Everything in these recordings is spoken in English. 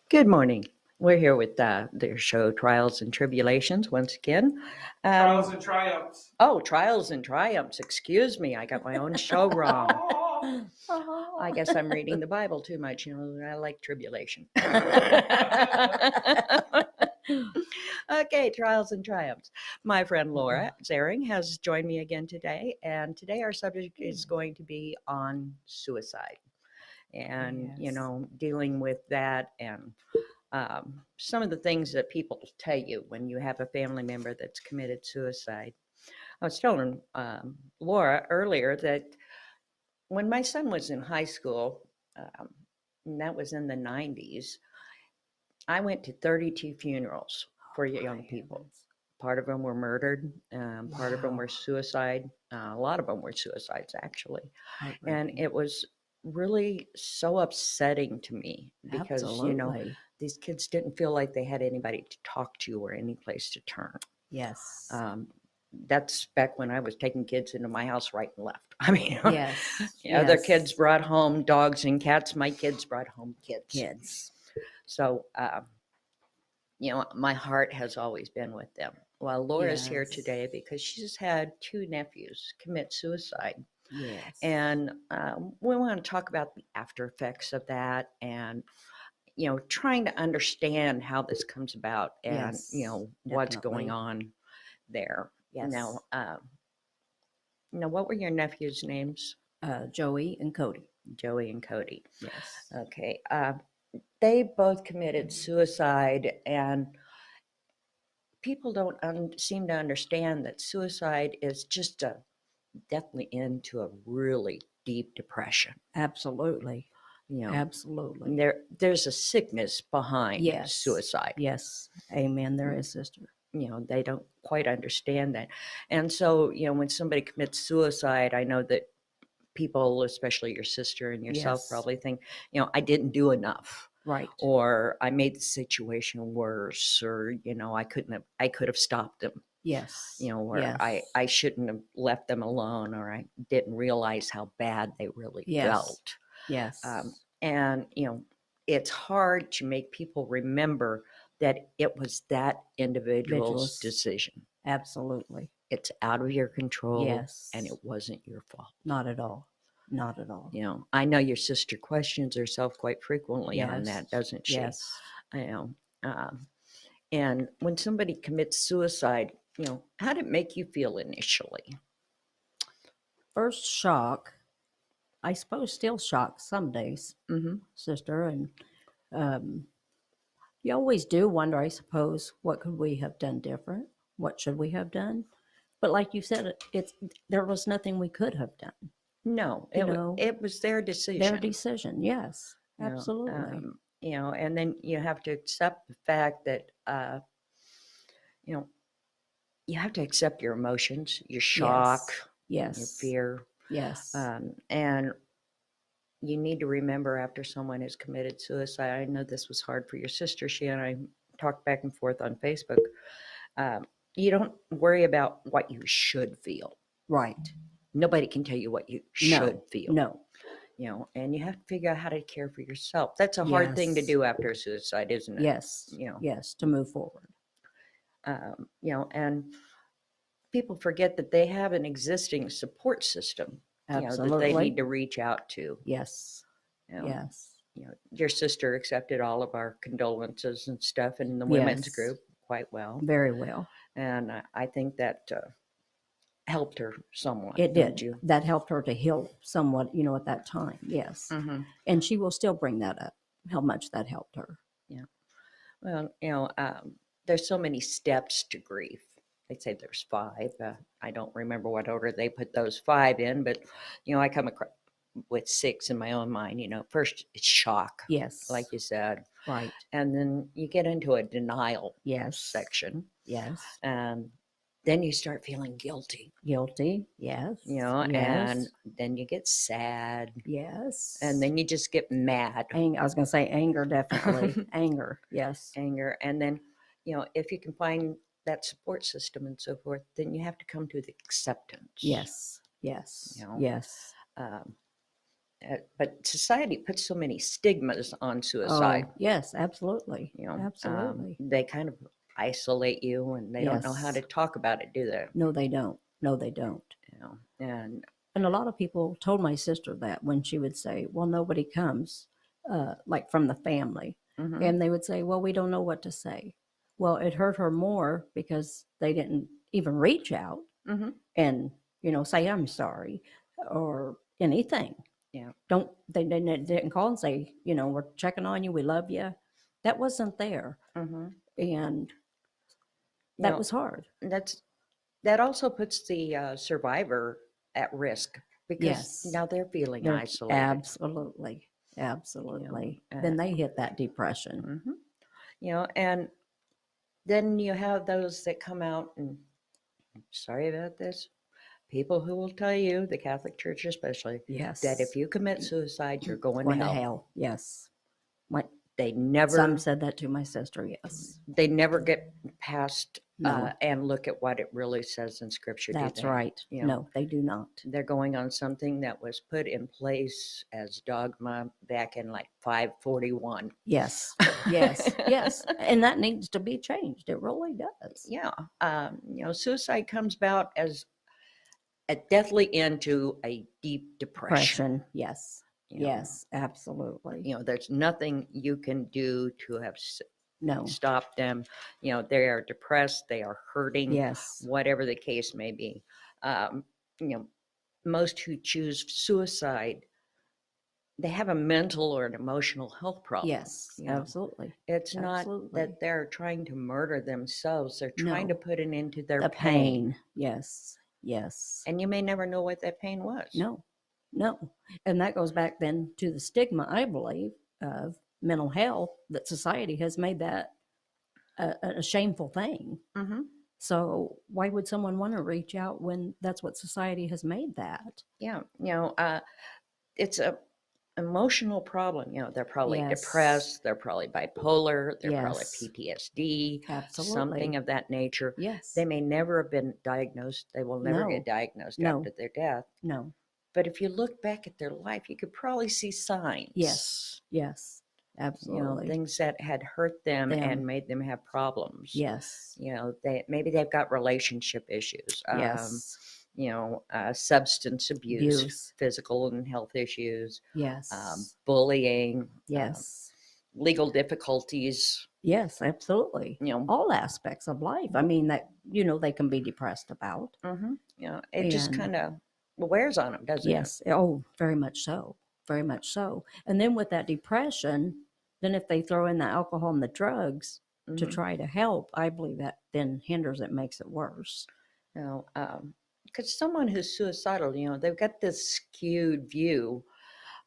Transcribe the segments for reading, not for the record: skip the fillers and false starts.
Good morning. We're here with their show Trials and Tribulations once again. Trials and triumphs. Oh, Trials and Triumphs. Excuse me. I got my own show wrong. I guess I'm reading the Bible too much. I like tribulation. Okay, Trials and Triumphs. My friend Laura Zering has joined me again today, and today our subject is going to be on suicide and, Yes. dealing with that and some of the things that people tell you when you have a family member that's committed suicide. I was telling Laura earlier that when my son was in high school, and that was in the 90s, I went to 32 funerals for young people. Part of them were murdered, part of them Wow. were suicide. A lot of them were suicides, actually. And Heartbreaking. it was really so upsetting to me because, Absolutely. these kids didn't feel like they had anybody to talk to or any place to turn. Yes. That's back when I was taking kids into my house right and left. I mean, Yes. other Yes. kids brought home dogs and cats. My kids brought home kids. Kids. So, my heart has always been with them. Well, Laura's here Yes. today because she's had two nephews commit suicide. Yes. And we want to talk about the after effects of that and, trying to understand how this comes about and, Yes, what's definitely. going on there. Yes. Now, what were your nephews' names? Joey and Cody. Joey and Cody. Yes. Okay. They both committed suicide, and people don't seem to understand that suicide is just definitely into a really deep depression. Absolutely. Absolutely. There's a sickness behind Yes. suicide. Yes. Amen. There is, sister. They don't quite understand that. And so, when somebody commits suicide, I know that people, especially your sister and yourself, Yes. probably think, I didn't do enough. Right. Or I made the situation worse, or, I could have stopped them. Yes. Or Yes. I shouldn't have left them alone, or I didn't realize how bad they really Yes. felt. Yes. And, it's hard to make people remember that it was that individual's decision. Absolutely. It's out of your control. Yes. And it wasn't your fault. Not at all. Not at all. I know your sister questions herself quite frequently on Yes. that, doesn't she? Yes. And when somebody commits suicide, how did it make you feel initially? First shock, I suppose still shocked some days, Mm-hmm. sister. And you always do wonder, I suppose, what could we have done different? What should we have done? But like you said, there was nothing we could have done. No, it was their decision. Their decision, yes, absolutely. And then you have to accept the fact that, you have to accept your emotions, your shock, yes, your fear. Yes. And you need to remember after someone has committed suicide, I know this was hard for your sister. She and I talked back and forth on Facebook. You don't worry about what you should feel. Right. Nobody can tell you what you should feel. No. And you have to figure out how to care for yourself. That's a hard thing to do after a suicide, isn't it? Yes. Yes, to move forward. And people forget that they have an existing support system. Absolutely. That they need to reach out to. Yes. Yes. Your sister accepted all of our condolences and stuff in the women's group quite well. Very well. And I think that helped her somewhat. It did. That helped her to heal somewhat, at that time. Yes. Mm-hmm. And she will still bring that up, how much that helped her. Yeah. Well, there's so many steps to grief. They say there's 5. I don't remember what order they put those 5 in, but, I come across with 6 in my own mind. First it's shock. Yes. Like you said. Right. And then you get into a denial section. Yes. And then you start feeling guilty. Guilty. Yes. And then you get sad. Yes. And then you just get mad. I was going to say anger, definitely. Anger. Yes. Anger. And then, if you can find that support system and so forth, then you have to come to the acceptance. Yes. Yes. Yes. but society puts so many stigmas on Oh, suicide. yes, absolutely. You know, Absolutely. they kind of isolate you, and they don't know how Yes. to talk about it, do they? No, they don't. No, they don't. You know, and And a lot of people told my sister that when she would say, well, nobody comes, like from the family. mhm, And they would say, well, we don't know what to say. Well, it hurt her more because they didn't even reach out mhm, and, say, I'm sorry or anything. yeah, They didn't call and say, we're checking on you. We love you. That wasn't there. mhm. And You that know, was hard. that also puts the survivor at risk because Yes. now they're feeling They're isolated. absolutely, You know, absolutely. Then they hit that depression. mhm. And then you have those that come out and sorry about this. People who will tell you, the Catholic Church especially, that if Yes. you commit suicide, you're going to Going to hell. hell. Yes. My They some never, said that to my sister. Yes. they never get past No, and look at what it really says in Scripture. Do that's they? right. You know, No, they do not. they're going on something that was put in place as dogma back in like 541. Yes. Yes. Yes. And that needs to be changed. It really does. Yeah, suicide comes about as a deathly end to a deep depression. Depression. Yes. You know, Yes. Absolutely. there's nothing you can do to have No. stopped them. They are depressed, they are hurting, Yes. whatever the case may be. Um, you know, most who choose suicide, they have a mental or an emotional health problem. Yes. You know, Absolutely. it's not Absolutely. that they're trying to murder themselves, they're trying to No. put an end to their The pain. pain. Yes. Yes. And you may never know what that pain was. No, no. And that goes back then to the stigma, I believe, of mental health, that society has made that a shameful thing. Mm-hmm. So why would someone want to reach out when that's what society has made that? Yeah, it's a emotional problem. They're probably Yes. depressed, they're probably bipolar, they're probably Yes. PTSD, Absolutely. something of that nature. Yes. They may never have been diagnosed. They will never No. get diagnosed No. after their death. No. But if you look back at their life, you could probably see signs. Yes. Yes. Absolutely. Things that had hurt them Them. and made them have problems. Yes. Maybe they've got relationship issues. Yes. Substance abuse, Abuse. physical and health issues, Yes. bullying, Yes. legal difficulties. Yes, absolutely. All aspects of life. I mean, that, they can be depressed about. It just And- kind of wears on them, doesn't Yes. Oh, very much so. Very much so. And then with that depression, then if they throw in the alcohol and the drugs it? to try to help, I believe that then hinders it, makes it worse. Because someone who's suicidal, they've got this skewed view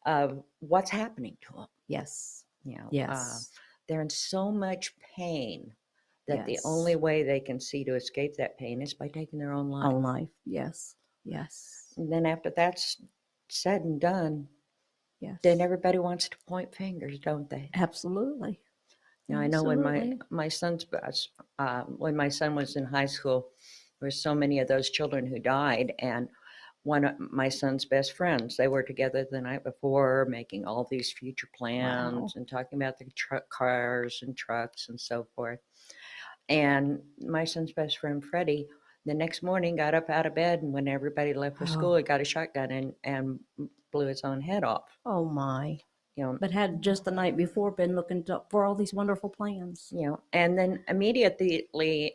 of what's happening to them. Yes. Yes. Yes. They're in so much pain that the Yes. only way they can see to escape that pain is by taking their own life. Own life. Yes. Yes. And then after that's said and done, Yes. then everybody wants to point fingers, don't they? Absolutely. I know when Absolutely. my son's when my son was in high school, there were so many of those children who died, and one of my son's best friends, they were together the night before, making all these future plans Wow. and talking about the cars and trucks and so forth. And my son's best friend, Freddie, the next morning got up out of bed, and when everybody left for school, he got a shotgun and blew his own head off. Oh my. But had just the night before been looking for all these wonderful plans. And then immediately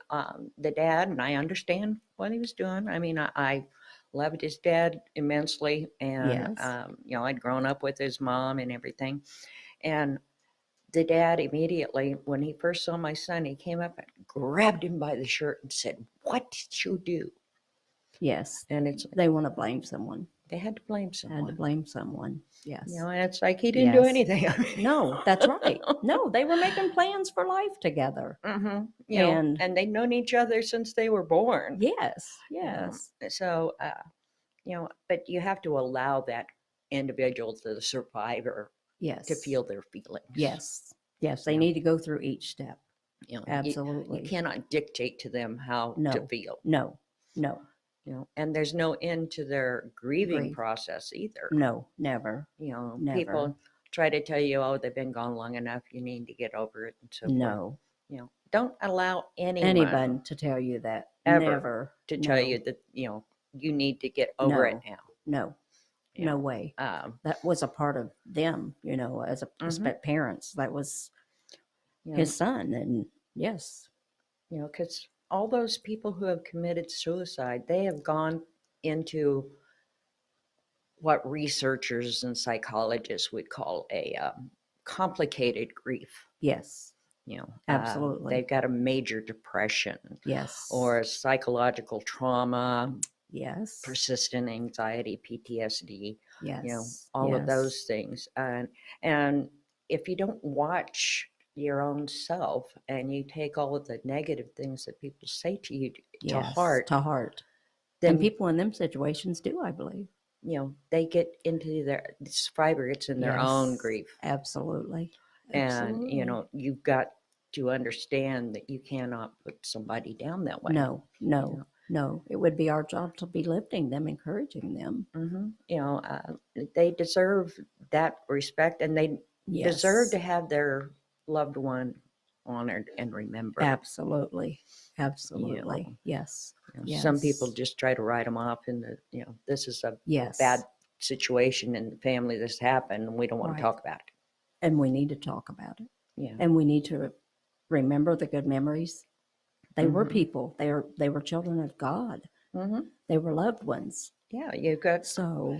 the dad, and I understand what he was doing. I mean, I loved his dad immensely, and Yes. I'd grown up with his mom and everything. And the dad immediately, when he first saw my son, he came up and grabbed him by the shirt and said, "What did you do?" Yes. And They want to blame someone. they had to blame Had to someone. blame someone. Yes. And it's like he didn't do Yes. anything. No, that's right. No, they were making plans for life together. Mm-hmm. And- and they'd known each other since they were born. Yes. you know. Yes. So, but you have to allow that individual, the survivor, Yes. to feel their feelings. Yes. Yes. They Yeah. need to go through each step. You Absolutely. cannot dictate to them how to No. feel. No. No. and there's no end to their grieving Grief. process either. No, never. Never. People try to tell you, oh, they've been gone long enough, you need to get over it and so forth. No. Don't allow anyone Anyone to tell you that. ever Never. to tell No. you that, you need to get over it No. now. No. you No know. way. Um, That was a part of them, as Mhm. parents. That was you know, his son. And yes. because all those people who have committed suicide, they have gone into what researchers and psychologists would call a complicated grief. Yes. Absolutely. They've got a major depression Yes. or psychological trauma, yes. persistent anxiety, PTSD, Yes. all of yes. those things. And if you don't watch your own self and you take all of the negative things that people say to you to Yes, heart, to heart. then And people in them situations do, I believe. they get into their survivor gets in their own Yes, grief. Absolutely. And Absolutely. you've got to understand that you cannot put somebody down that way. No, no, no. It would be our job to be lifting them, encouraging them. They deserve that respect, and they deserve to Yes. have their loved one honored and remembered. Absolutely. Absolutely. Yes. Some people Yes. just try to write them off, and this is a Yes. bad situation in the family. This happened, and we don't want Right. to talk about it. And we need to talk about it. Yeah. And we need to remember the good memories. They were Mhm. people. They were children of God. Mhm. They were loved ones. Yeah, you've got So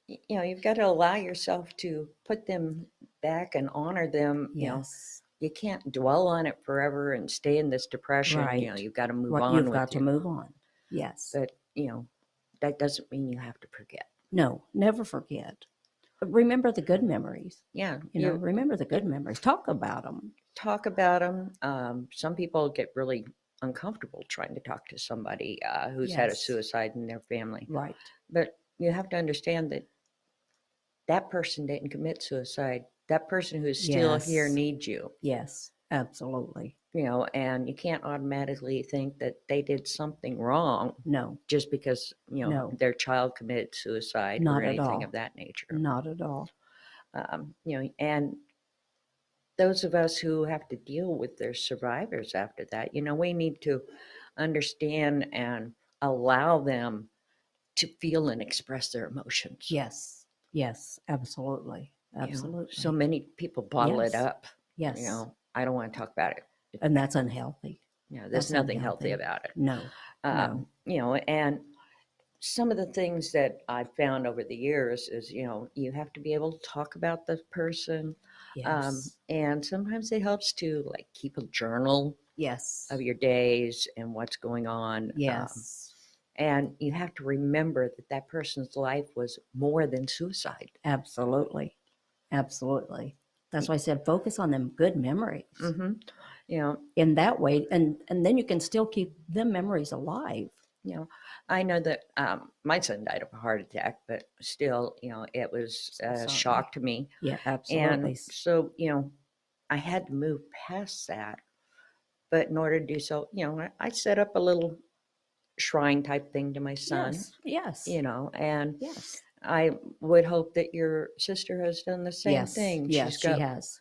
you've got to allow yourself to put them back and honor them. yes. You can't dwell on it forever and stay in this depression. Right. You've got to move Right. on You've with got to it. move on. Yes. But that doesn't mean you have to forget. No, never forget. Remember the good memories. Yeah, Remember the good memories. Talk about them. talk about them. Some people get really uncomfortable trying to talk to somebody who's had a Yes. suicide in their family. Right. But you have to understand that that person didn't commit suicide. That person who's still here Yes. needs you. Yes. Absolutely. And you can't automatically think that they did something wrong No, just because No. their child committed suicide Not or at anything all. of that nature. not at all. And those of us who have to deal with their survivors after that, we need to understand and allow them to feel and express their emotions. Yes. Yes. Absolutely. You know, Absolutely. so many people bottle it Yes. up. Yes. I don't want to talk about it. And that's unhealthy. There's That's nothing healthy unhealthy. about it. No. And some of the things that I've found over the years is, you have to be able to talk about the person. Yes. And sometimes it helps to like keep a journal Yes. of your days and what's going on. Yes. And you have to remember that that person's life was more than suicide. Absolutely. Absolutely. That's why I said focus on them good memories. Mm-hmm. In that way, and then you can still keep them memories alive. I know that my son died of a heart attack, but still, it was So a sorry. shock to me. Yeah, absolutely. And so, I had to move past that. But in order to do so, I set up a little shrine type thing to my son, Yes. and Yes. I would hope that your sister has done the same Yes. thing. Yes, She's she got has.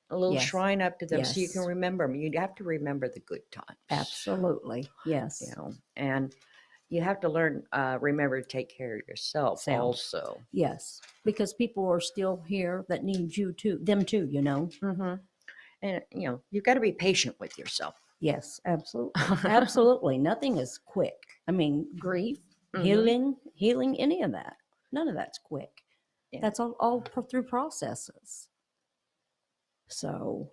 a little Yes. shrine up to them so you can Yes. remember them. You'd have to remember the good times. Absolutely. Yes. And you have to learn, remember to take care of yourself Self. also. Yes. Because people are still here that need you too, them too, Mm-hmm. And, you've got to be patient with yourself. Yes, absolutely. Absolutely. Nothing is quick. I mean, grief, Mhm. healing, any of that. None of that's quick. Yeah. That's all through processes. So,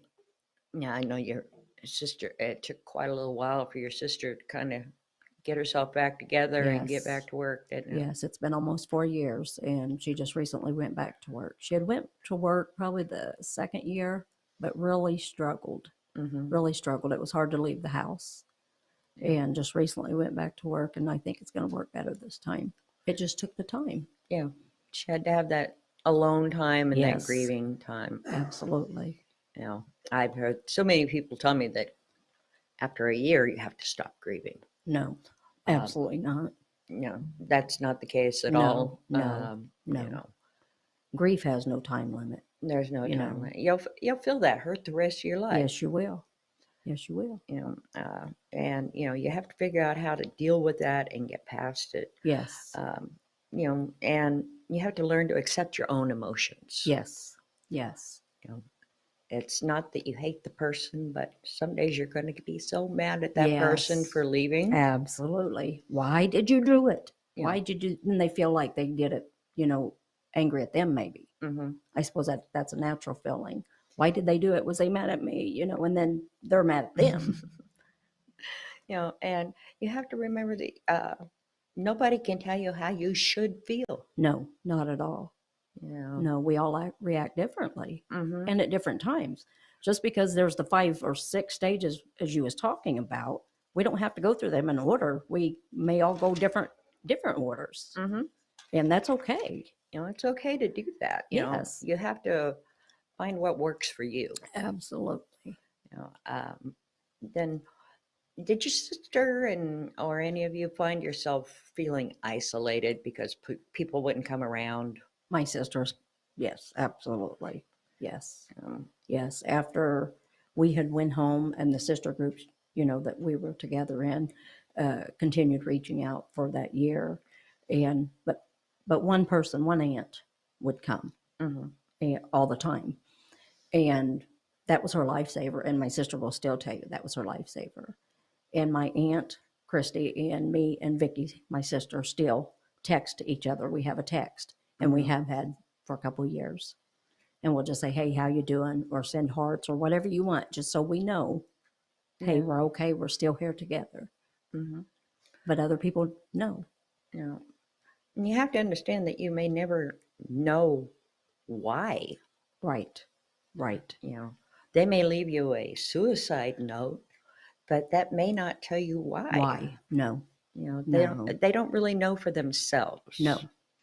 Yeah, I know your sister, it took quite a little while for your sister to kind of get herself back together and get Yes. back to work, didn't it? yes, it's been almost 4 years, and she just recently went back to work. She had went to work probably the second year, but really struggled. Mm-hmm. Really struggled. It was hard to leave the house, and just recently went back to work, and I think it's going to work better this time. It just took the time. Yeah. She had to have that alone time and that Yes. grieving time. Absolutely. I've heard so many people tell me that after a year, you have to stop grieving. No, absolutely not. that's not the case at No, all. no, no. You know, Grief has no time limit. there's no You time know. limit. You'll feel that hurt the rest of your life. Yes, you will. Yes, you will. And you have to figure out how to deal with that and get past it. Yes. Um, and you have to learn to accept your own emotions. Yes. Yes. You know, it's not that you hate the person, but some days you're going to be so mad at that person Yes. for leaving. Absolutely. Why did you do it? Yeah. Why did you? And they feel like they did it, angry at them maybe. Mm-hmm. I suppose that's a natural feeling. Why did they do it? Was they mad at me? And then they're mad at them. And you have to remember that nobody can tell you how you should feel. No, not at all. No, we all react differently Mm-hmm. and at different times. Just because there's the 5 or 6 stages as you was talking about, we don't have to go through them in order. We may all go different orders, Mm-hmm. and that's okay. It's okay to do that. Yes. You have to find what works for you. Absolutely. Then did your sister or any of you find yourself feeling isolated because people wouldn't come around? My sisters, yes, absolutely. Yes. Um, Yes. After we had went home and the sister groups, that we were together in, continued reaching out for that year. But one person, one aunt would come mhm. all the time. And that was her lifesaver. And my sister will still tell you that was her lifesaver. And my aunt, Christy, and me and Vicky, my sister, still text each other. We have a text, and we have had for a couple of years. And we'll just say, hey, how you doing? Or send hearts or whatever you want, just so we know, hey, Yeah. we're okay. We're still here together. Mm-hmm. But other people, no. And you have to understand that you may never know why. Right. Right. They may leave you a suicide note, but that may not tell you why. Why? No. They don't really know for themselves. No,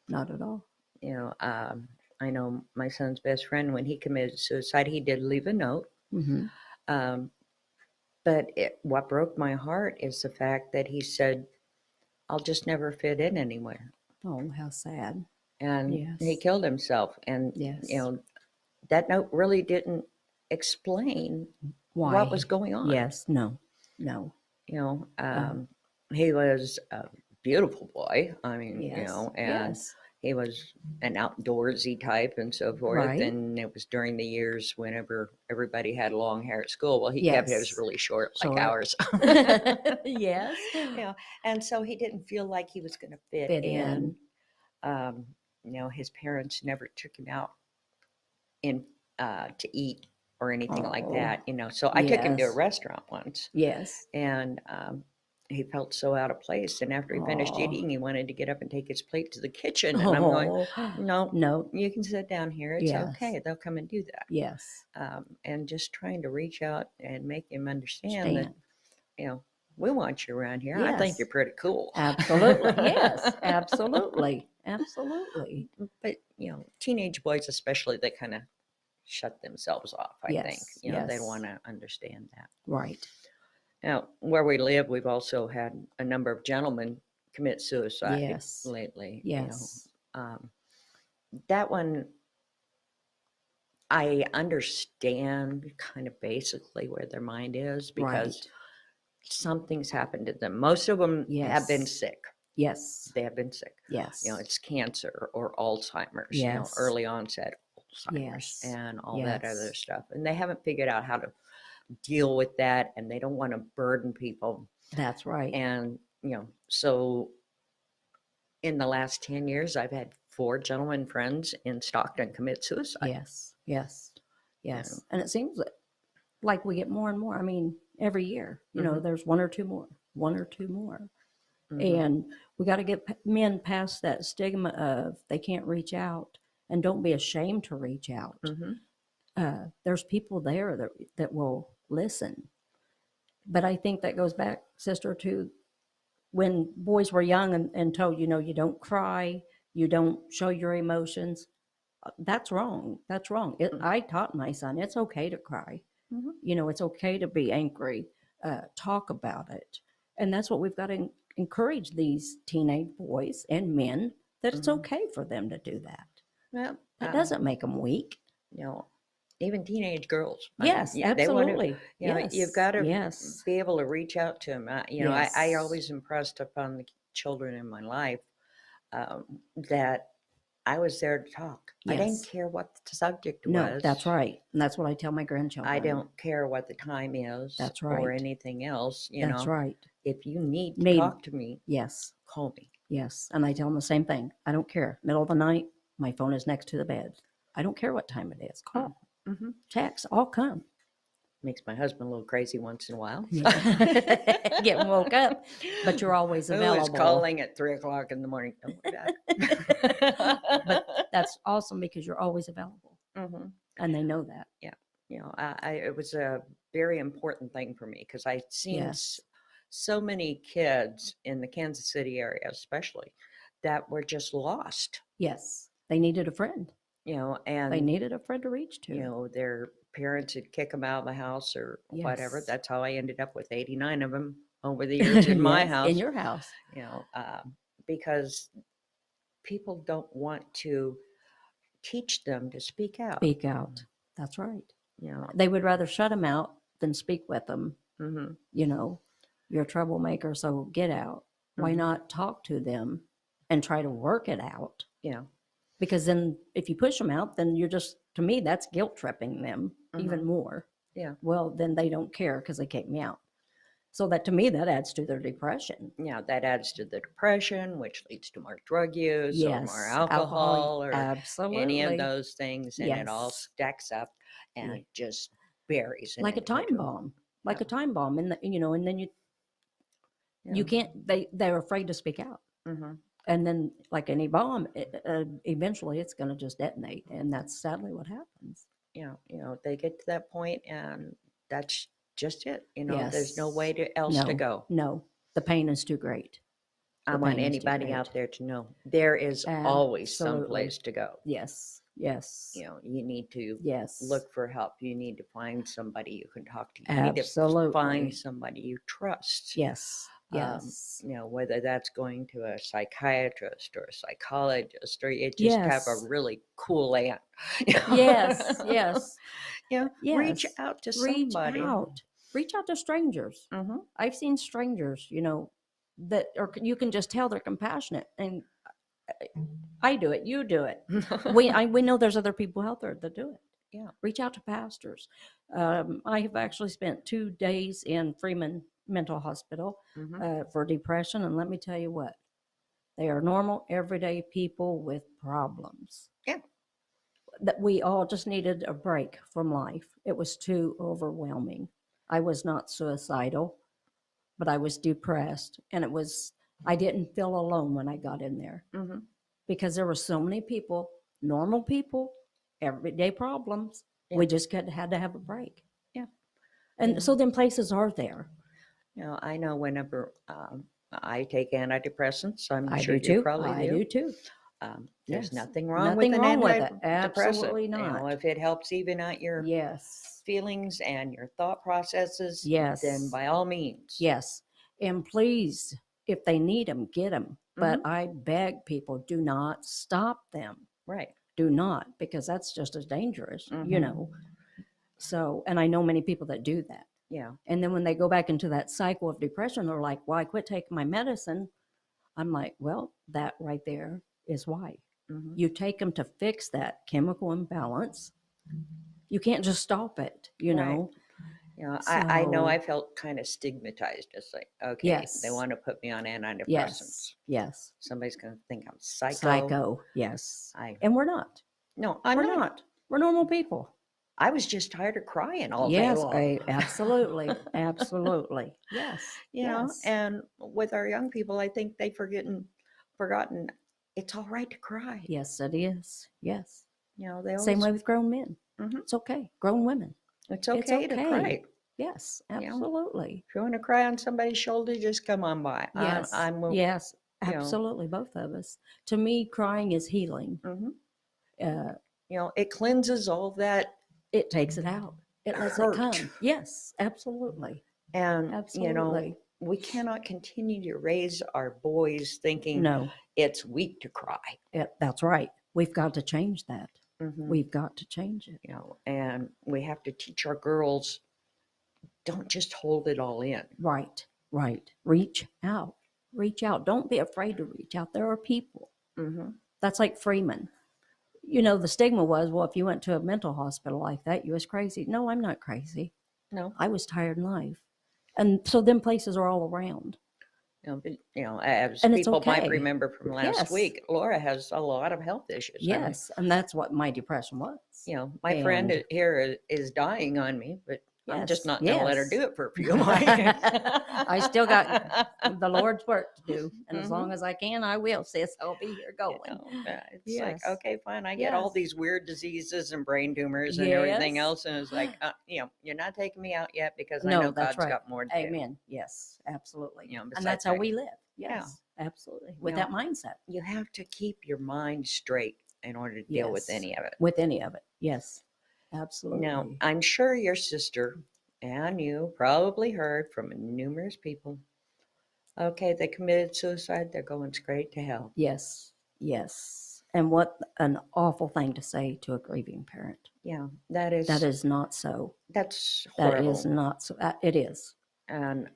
not at all. I know my son's best friend, when he committed suicide, he did leave a note. Mm-hmm. But what broke my heart is the fact that he said, I'll just never fit in anywhere. Oh, how sad. And Yes. he killed himself. And, Yes. that note really didn't explain Why? what was going on. Yes. No. He was a beautiful boy. I mean, Yes. and yes. he was an outdoorsy type and so forth. Right. And it was during the years whenever everybody had long hair at school. Well, he kept his Yes. really short, like Short. ours. Yes. And so he didn't feel like he was going to fit in. His parents never took him out to eat or anything like Oh, that. So I took him to a yes. restaurant once, Yes. and he felt so out of place. And after he finished Oh. eating, he wanted to get up and take his plate to the kitchen. And I'm going, no, No. you can sit down here. It's Yes. okay. They'll come and do that. Yes. And just trying to reach out and make him understand that, Stand. we want you around here. I think Yes. you're pretty cool. Absolutely. Yes. Absolutely. Absolutely. But, teenage boys especially, they kind of shut themselves off, I think. Yes, They yes. want to understand that. Right. Now, where we live, we've also had a number of gentlemen commit suicide Yes. lately. Yes. That one, I understand kind of basically where their mind is, because Right. something's happened to them. Most of them have been Yes. sick. Yes. They have been sick. Yes. It's cancer or Alzheimer's, Yes. early onset Alzheimer's, Yes. and all that other Yes. stuff. And they haven't figured out how to deal with that, and they don't want to burden people. That's right. And, so in the last 10 years, I've had 4 gentlemen friends in Stockton commit suicide. Yes. Yes. Yes. And it seems like we get more and more. I mean, every year, Mhm. there's one or two more. Mhm. And we got to get men past that stigma of they can't reach out, and don't be ashamed to reach out. Mhm. There's people there that will listen. But I think that goes back, sister, to when boys were young and told, you don't cry, you don't show your emotions. That's wrong. That's wrong. I taught my son it's okay to cry. Mhm. It's okay to be angry. Talk about it. And that's what we've got to encourage these teenage boys and men that it's Mhm. okay for them to do that. Well, That doesn't make them weak. you know, even teenage girls. Yes, Yeah, they want to. absolutely. You know, you've Yes, got to yes, be able to reach out to them. I yes, always impressed upon the children in my life that I was there to talk. I didn't yes. care what the subject No, was. that's right. And that's what I tell my I grandchildren. don't care what the time is That's or right. anything else. That's right. If you need to Need, talk to me, yes, call me. yes. And I tell them the same thing. I don't care. Middle of the night, my phone is next to the bed. I don't care what time it is. Call, Mm-hmm. text, I'll come. Makes my husband a little crazy once in a while. Yeah. Getting woke up, but you're always Who is available. calling at 3:00 in the morning? Don't worry about it. But that's awesome because you're always available, Mhm. and they know that. It was a very important thing for me because I'd seen Yes, so many kids in the Kansas City area, especially, that were just lost. yes. They needed a friend. They And needed a friend to reach to. their parents would kick them out of the house or whatever. Yes. That's how I ended up with 89 of them over the years in my Yes, house. in your house. Because people don't want to teach them to speak out. Speak out. That's right. You know, They would rather shut them out than speak with them. mhm, You're a troublemaker, so get out. Why mhm. not talk to them and try to work it out? Yeah. Because then if you push them out, then you're just, to me, that's guilt tripping them even more. Yeah. Well, then they don't care because they kicked me out. So that, to me, that adds to their depression. Yeah, that adds to the depression, which leads to more drug use or more Yes, alcohol or absolutely. any of those things, and it all Yes. stacks up and Yeah. just buries an Like a time individual. bomb. Like Yeah. a time bomb. And, and then you Yeah. can't, they're afraid to speak out. Mhm. And then, like any bomb, eventually it's going to just detonate. And that's sadly what happens. They get to that point, and that's just it. There's no Yes. way else to No, go. no, the pain is too great. I The want pain is too anybody out great. there to know there is always some Absolutely. place to go. Yes, yes, You need to yes. look for help. You need to find somebody you can talk to. You need to Absolutely. find somebody you trust. Yes, yes. Whether that's going to a psychiatrist or a psychologist, or you just have a Yes. really cool aunt. Yes, yes. Reach Yes. out to Reach somebody. out. Reach out to strangers. Mhm. I've seen strangers, that, or you can just tell they're compassionate. And I do it. You do it. We know there's other people out there that do it. Yeah. Reach out to pastors. I have actually spent 2 days in Freeman Mental Hospital Mhm. for depression, and let me tell you what, they are normal, everyday people with problems. Yeah. That we all just needed a break from life. It was too overwhelming. I was not suicidal, but I was depressed, and I didn't feel alone when I got in there Mhm. because there were so many people, normal people, everyday problems. Yeah. We just had to have a break. Yeah. And Yeah. so then places are there. I know whenever I take antidepressants, I'm I sure do you too. probably I do. do too. There's Yes. nothing wrong Nothing with an wrong with it. antidepressant. Absolutely not. If it helps even out your Yes. feelings and your thought processes, then Yes. by all means. Yes. And please, if they need them, get them. But Mhm. I beg people, do not stop them. Right. Do not, because that's just as dangerous, Mhm. So, and I know many people that do that. Yeah. And then when they go back into that cycle of depression, they're like, well, I quit taking my medicine. I'm like, well, that right there is why. Mhm. You take them to fix that chemical imbalance. You can't just stop it, Right. I know So- I felt kind of stigmatized. It's like, okay, Yes. they want to put me on antidepressants. Yes, yes. Somebody's going to think I'm psycho. Psycho, yes. I And we're not. No, I'm We're not. not. We're normal people. I was just tired of crying all day Yes, long. absolutely, absolutely. Yes, yes. And with our young people, I think they've forgotten it's all right to cry. Yes, it is. Yes. They always, Same way with grown men. Mhm. It's okay. Grown women. it's okay to cry. Yes, know? absolutely. If you want to cry on somebody's shoulder, just come on by. Yes, yes, you know. absolutely. Both of us. To me, crying is healing. Mhm. Uh, It cleanses all that, it takes it out. It lets Hurt. it come. Yes, absolutely. and Absolutely. we cannot continue to raise our boys thinking No, it's weak to cry. that's right. We've got to change that. Mhm. We've got to change it. You know, and we have to teach our girls, don't just hold it all in. Right, right. Reach out. Reach out. Don't be afraid to reach out. There are people. Hmm. That's like Freeman. You know, the stigma was, well, if you went to a mental hospital like that, you was crazy. No, I'm not crazy. No, I was tired in life. And so them places are all around. but, as And it's people might okay. remember from last Yes. week, Laura has a lot of health issues. I mean, Yes. And that's what my depression was. my friend And- here is dying on me, but I'm just Yes, not going to let her yes. do it for a few months. I still got the Lord's work to do. And as Mhm. long as I can, I will, sis. I'll be here going. It's like, Yes. okay, fine. I get all Yes. these weird diseases and brain tumors and everything Yes. else. And it's like, you're not taking me out yet because I No, know that's God's right. got more to do. Amen. Yes, absolutely. Besides And that's how that, we live. Yes, absolutely. With know, that mindset. you have to keep your mind straight in order to deal with Yes. any of it. With any of it. Yes, absolutely. Now, I'm sure your sister and you probably heard from numerous people. Okay, they committed suicide. They're going straight to hell. Yes, yes. And what an awful thing to say to a grieving parent. Yeah, that is not so. that's That horrible. is not so. It is. And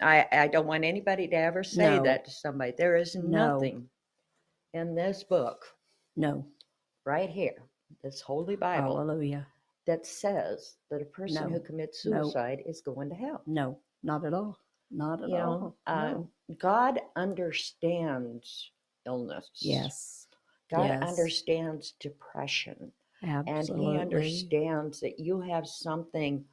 I don't want anybody to ever say No. that to somebody. There is No. nothing in this book No. right here, this Holy Bible, Hallelujah. that says that a person who No. commits No. suicide is going to hell. No, not at all. Not at all. No. God understands illness. Yes. God Yes. understands depression. Absolutely. And he understands that you have something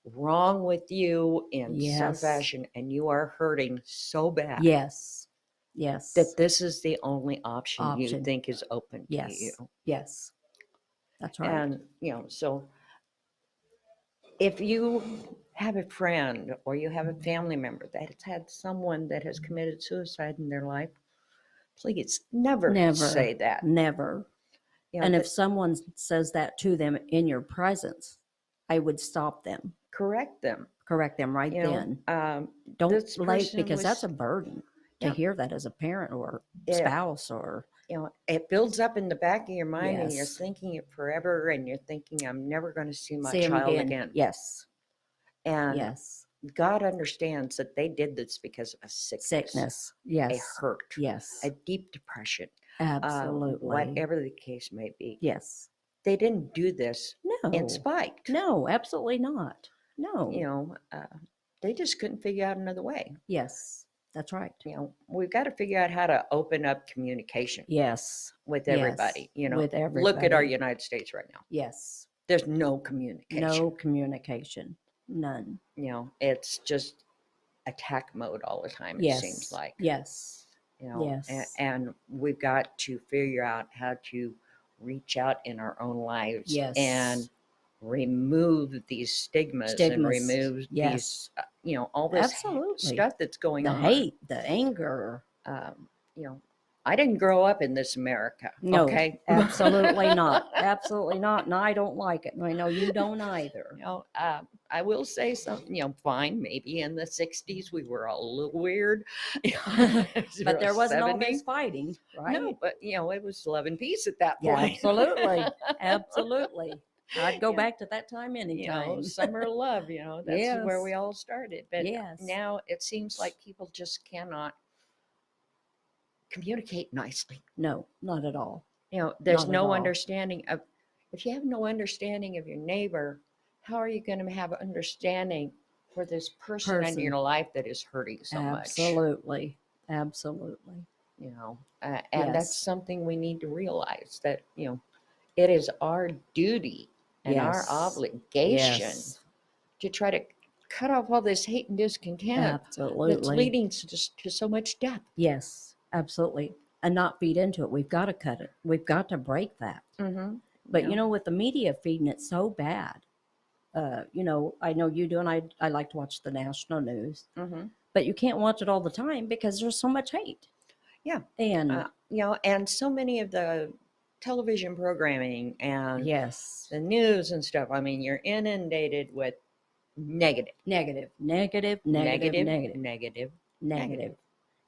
wrong with you in some Yes. fashion and you are hurting so bad Yes. Yes. that this is the only option you Option. think is open to Yes. you. Yes. That's right. And, so if you have a friend or you have a family member that has had someone that has committed suicide in their life, please never Never. say that. Never. And if someone says that to them in your presence, I would stop them, correct them. correct them right then. Don't this person because that's a was- burden to Yeah. hear that as a parent or Yeah. spouse or It builds up in the back of your mind and you're Yes. thinking it forever and you're thinking, I'm never going to see my see 'em child again. Yes. And Yes. God understands that they did this because of a sickness, a Yes. hurt, Yes. a deep depression, Absolutely. whatever the case may be. Yes. They didn't do this No. in spite. No, absolutely not. No. They just couldn't figure out another way. Yes. That's right. We've got to figure out how to open up communication Yes. with Yes. everybody. With Look at our everybody. United States right now. Yes. There's no communication. No communication. None. It's just attack mode all the time, it Yes. seems like. Yes. Yes. And we've got to figure out how to reach out in our own lives Yes. and remove these stigmas and remove Yes. these, all this Absolutely. stuff that's going The on. hate, the anger. I didn't grow up in this America. No, Okay. absolutely not. Absolutely not. And I don't like it. And I know you don't either. I will say something, fine, maybe in the 60s we were all a little weird. But there wasn't all 70s. this fighting, right? No, but it was love and peace at that Yeah, point. absolutely. Absolutely. I'd go Yeah. back to that time anytime. Summer love, that's where Yes. we all started. But Yes. now it seems like people just cannot communicate nicely. No, not at all. There's Not at no all. understanding of, if you have no understanding of your neighbor, how are you going to have understanding for this person in your life that is hurting so much? Absolutely. Absolutely. And that's Yes. something we need to realize, that it is our duty and our Yes. obligation Yes. to try to cut off all this hate and discontent that's Absolutely. leading to so much death. Yes, absolutely. And not feed into it. We've got to cut it. We've got to break that. Mm-hmm. But with the media feeding it so bad, I know you do, and I like to watch the national news, Mm-hmm. but you can't watch it all the time because there's so much hate. Yeah. And And so many of the television programming and yes, the news and stuff, I mean, you're inundated with negative, negative, negative, negative, negative, negative, negative, negative.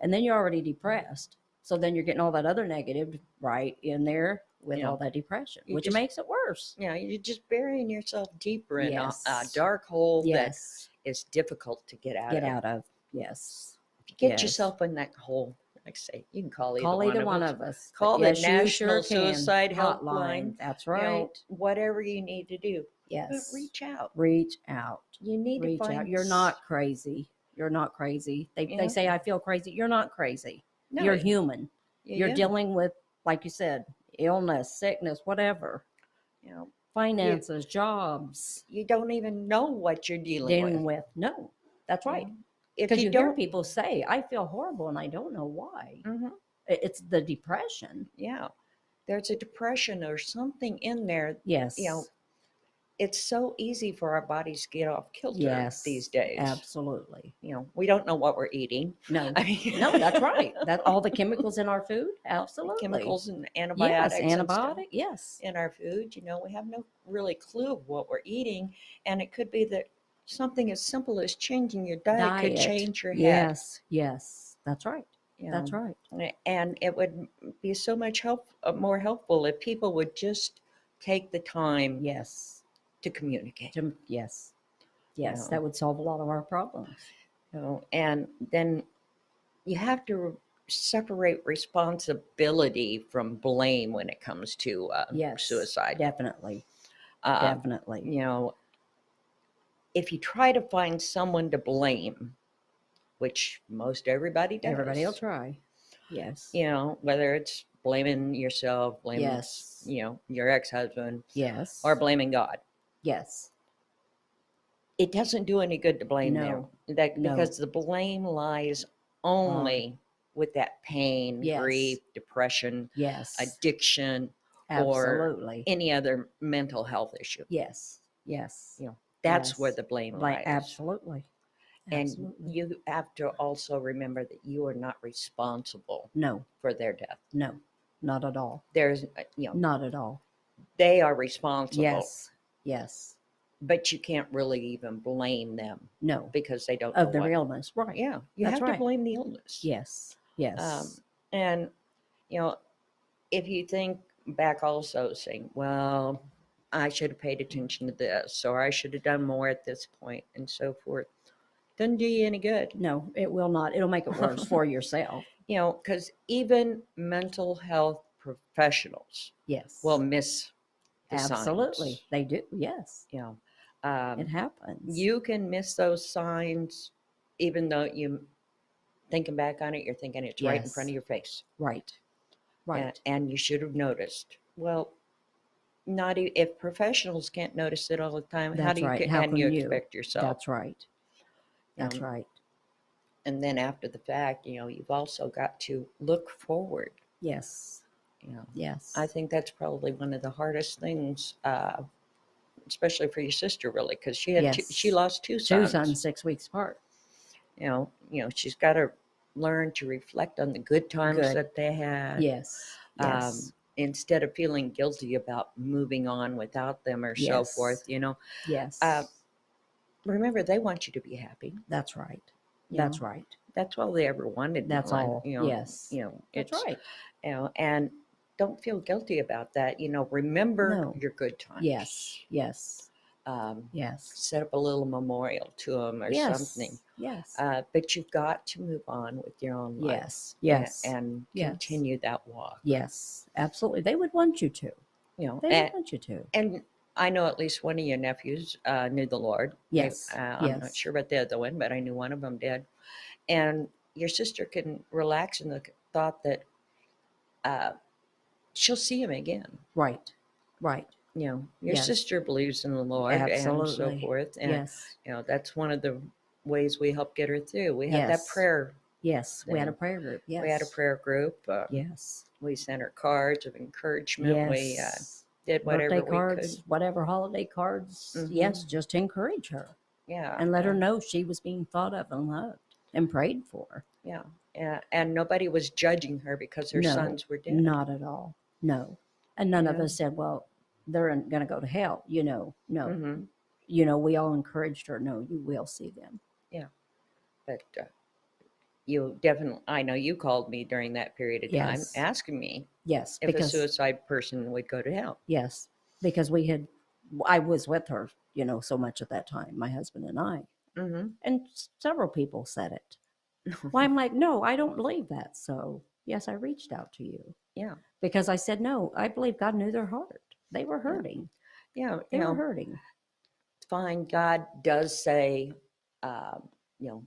And then you're already depressed. So then you're getting all that other negative right in there with Yeah. all that depression, You which just- makes it worse. You know, you're just burying yourself deeper in a Yes. dark hole that Yes. is difficult to get out Get of. out of. Yes. If you get Yes. yourself in that hole, like I say, you can call Call either either one one of us. of us. but Call the yes, you National sure can. Suicide Helpline. That's You know, right. whatever you need to do, but Yes. reach out. Reach out. You need to Reach find. out. You're not crazy. You're not crazy. They Yeah. say, I feel crazy. You're not crazy. No, You're human. You're yeah, dealing with, like you said, illness, sickness, whatever, You know, finances, jobs, you don't even know what you're dealing with. No, that's you right. know. If Because you you hear don't, people say, I feel horrible and I don't know why. Mhm. It's the depression. Yeah, there's a depression or something in there. Yes. You know, it's so easy for our bodies to get off kilter Yes. these days. Absolutely. You know, we don't know what we're eating. No. I mean, No, that's right. That all the chemicals in our food. Absolutely. chemicals and Yes. antibiotics and stuff Antibiotic. Yes. in our food. You know, we have no really clue of what we're eating, and it could be that something as simple as changing your diet could change your head. Yes. Yes. That's right. you That's know. right. And it would be so much more helpful if people would just take the time Yes. to communicate. Yes. Yes. Yeah. That would solve a lot of our problems. You know, and then you have to separate responsibility from blame when it comes to Yes. suicide. Definitely. Um, Definitely. You know, if you try to find someone to blame, which most everybody does, Everybody will try. Yes. you know, whether it's blaming yourself, blaming, Yes. you know, your ex-husband, Yes. or blaming God, yes. it doesn't do any good to blame No. them. That No. because the blame lies only with that pain, Yes. grief, depression, Yes. addiction, Absolutely. or any other mental health issue. Yes. Yes. You know, that's Yes. where the blame lies. Absolutely. And Absolutely. you have to also remember that you are not responsible No. for their death. No. Not at all. There's, you know, Not at all. they are responsible, Yes. Yes. but you can't really even blame them No. because they don't Of know their what. illness. Right. Yeah, you That's have to right. blame the illness. Yes. Yes. And you know, if you think back, also saying, "Well, I should have paid attention to this, or I should have done more at this point," and so forth, doesn't do you any good. no, it will not. It'll make it worse for yourself. You know, because even mental health professionals Yes. will miss the Absolutely. signs. They do. Yes. You know, It happens. you can miss those signs, even though you thinking back on it, you're thinking it's right in front of Yes. your face. Right. Right. And you should have noticed. Well, not if professionals can't notice it all the time. How That's do you right. can How you can you? expect yourself? That's right. That's Um, right. And then after the fact, you know, you've also got to look forward. Yes. You know, Yes. I think that's probably one of the hardest things, especially for your sister, really, because she had she Yes. lost two Two sons. sons 6 weeks apart. You know, she's got to learn to reflect on the good times Good. that they had. Yes. Yes. Instead of feeling guilty about moving on without them or so Yes. forth, you know. Yes. Remember, they want you to be happy. That's right. you That's know. right. That's all they ever wanted. in That's life, all. You know. Yes. You know. That's It's right. you know, and don't feel guilty about that. You know, remember No. your good times. Yes. Yes. Um, Yes. set up a little memorial to them or Yes. something. Yes. But you've got to move on with your own life. Yes. Yes. And Yes. continue that walk. Yes. Absolutely. They would want you to. You know. They would want you to. And I know at least one of your nephews knew the Lord. Yes. I'm not Yes. sure about the other one, but I knew one of them did. And your sister can relax in the thought that she'll see him again. Right. Right. You know, your Yes. sister believes in the Lord and so Absolutely. forth. And, Yes. you know, that's one of the ways we help get her through. We had that Yes. prayer. Yes. We had a Then prayer group. Yes. We had a prayer group. Yes. We sent her cards of encouragement. We Yes. did whatever Birthday we cards, could. whatever holiday cards. Yes. Mhm. Just to encourage her Yeah. and let her know she was being thought of and loved and prayed for. Yeah. And nobody was judging her because her No, sons were dead. Not at all. No. And none of Yeah. us said, well, they're going to go to hell. No. Mhm. we all encouraged her, no, you will see them. But you definitely, I know you called me during that period of time Yes. asking me Yes, if a because suicide person would go to hell. yes, because I was with her, so much at that time, my husband and I, Mm-hmm. and several people said it. Well, I'm like, no, I don't believe that. So yes, I reached out to you Yeah. because I said, no, I believe God knew their heart. They were Yeah. hurting. Yeah. They were hurting. Fine. God does say, uh, you know,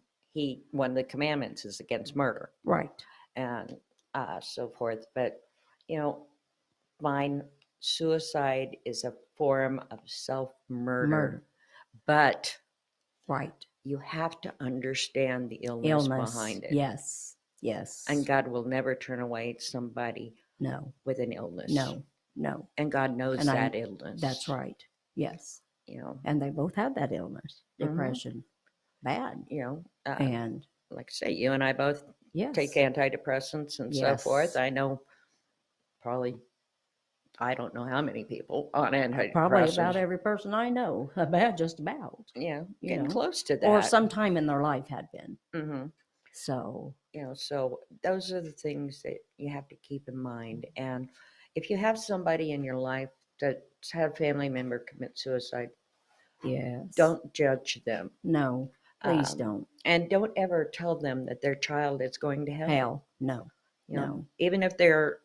one of the commandments is against murder Right. and so forth. But, fine, suicide is a form of self murder, Murder. but Right. you have to understand the illness Illness. behind it. Yes. Yes. And God will never turn away somebody no. with an illness. No. No. And God knows And that illness. That's right. Yes. You know, And they both had that illness, Mhm. depression, bad. And like I say, you and I both yes. take antidepressants and so forth. Yes. I know probably, I don't know how many people on antidepressants. Probably about every person I know, just about. Yeah, you getting know, close to that. Or sometime in their life had been. hmm So, so those are the things that you have to keep in mind. And if you have somebody in your life that's had a family member commit suicide, yes. don't judge them. No, please don't. And don't ever tell them that their child is going to hell. Hell, no. No. Even if they're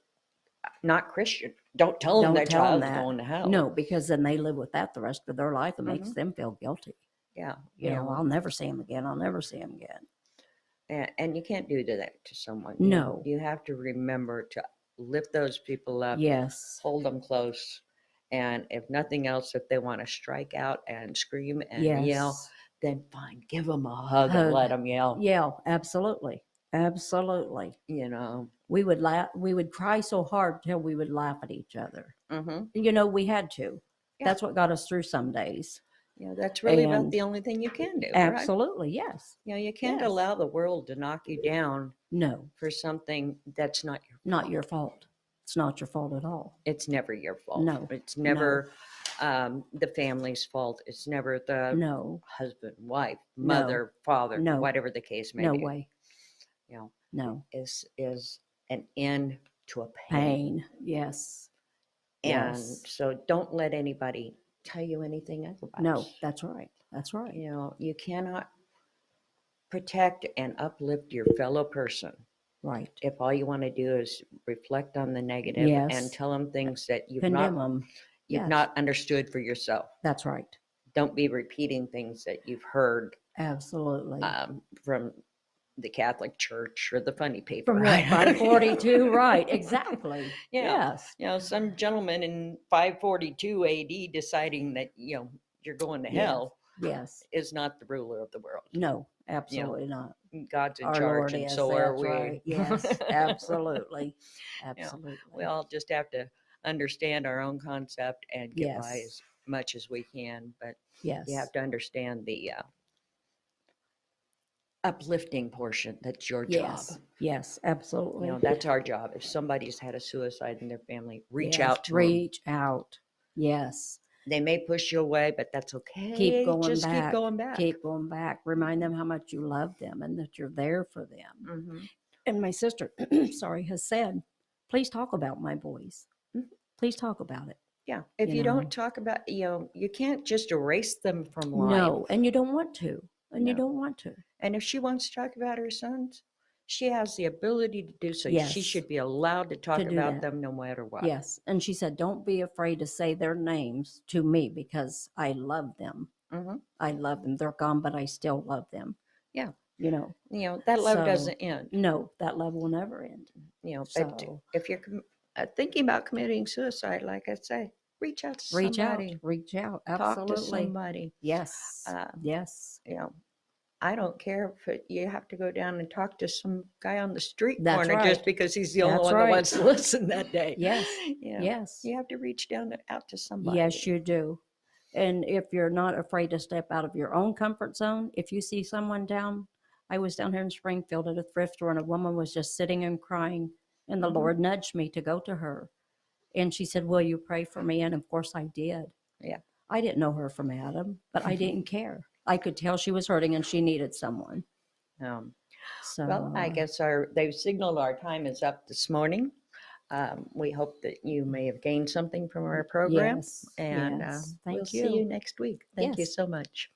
not Christian, don't tell them their tell 'em child's that. going to hell. No, because then they live with that the rest of their life. It makes Mhm. them feel guilty. Yeah. I'll never see him again. I'll never see him again. And you can't do that to someone. No. You have to remember to lift those people up, Yes. hold them close. And if nothing else, if they want to strike out and scream and yell, Yes. then fine, give them a hug and let them yell. Yell. Absolutely. Absolutely. We would laugh. We would cry so hard till we would laugh at each other. Mm-hmm. We had to. Yeah. That's what got us through some days. That's really about And the only thing you can do. Absolutely. Yes. Right? You can't Yes. allow the world to knock you down No. for something that's not your fault. Not your fault. It's not your fault at all. It's never your fault. No. It's never the family's fault. It's never the No. husband, wife, mother, father, No. whatever the case may No be. way. No. Is an end to a Pain. Yes. And Yes. so don't let anybody tell you anything otherwise. No, that's right. That's right. You cannot protect and uplift your fellow person Right. if all you want to do is reflect on the negative Yes. and tell them things that you've Condemn not them. you've Yes. not understood for yourself. That's right. Don't be repeating things that you've heard Absolutely. from the Catholic Church or the funny paper. From what, 542? Right. Exactly. Yeah. Yes. Some gentleman in 542 AD deciding that, you're going to hell Yes. is not the ruler of the world. No, absolutely not. God's in Our charge, Lord and is. so are That's we. right. Yes. Absolutely. Absolutely. We all just have to understand our own concept and get by Yes. as much as we can. But Yes. you have to understand the uplifting portion. That's your job. Yes. Yes. Absolutely. That's our job. If somebody's had a suicide in their family, reach Yes. out to them. Reach out. Yes. They may push you away, but that's okay. Keep going Just back. keep going back. Keep going back. Remind them how much you love them and that you're there for them. Mm-hmm. And my sister, has said, please talk about my boys. Mhm. Please talk about it. Yeah. If you don't talk about, you can't just erase them from life. No, and you don't want to. And you No. don't want to. And if she wants to talk about her sons, she has the ability to do so. Yes. She should be allowed to talk To do about that. them no matter what. Yes. And she said, don't be afraid to say their names to me because I love them. Mm-hmm. I love them. They're gone, but I still love them. Yeah. That love doesn't end. No, that love will never end. But if you're thinking about committing suicide, like I say, reach out to somebody. Reach out. Talk to Absolutely. somebody. Yes. Yes. I don't care if you have to go down and talk to some guy on the street That's corner right. just because he's the only That's one right. that wants to listen that day. Yes. Yes. You have to reach out to somebody. Yes, you do. And if you're not afraid to step out of your own comfort zone, if you see someone down, I was down here in Springfield at a thrift store and a woman was just sitting and crying. And the Mhm. Lord nudged me to go to her. And she said, will you pray for me? And of course I did. Yeah. I didn't know her from Adam, but I didn't care. I could tell she was hurting and she needed someone. Um, So, well, I guess they've signaled our time is up this morning. We hope that you may have gained something from our program, yes, and yes. we'll Thank see you you. next week. Thank you Yes. so much.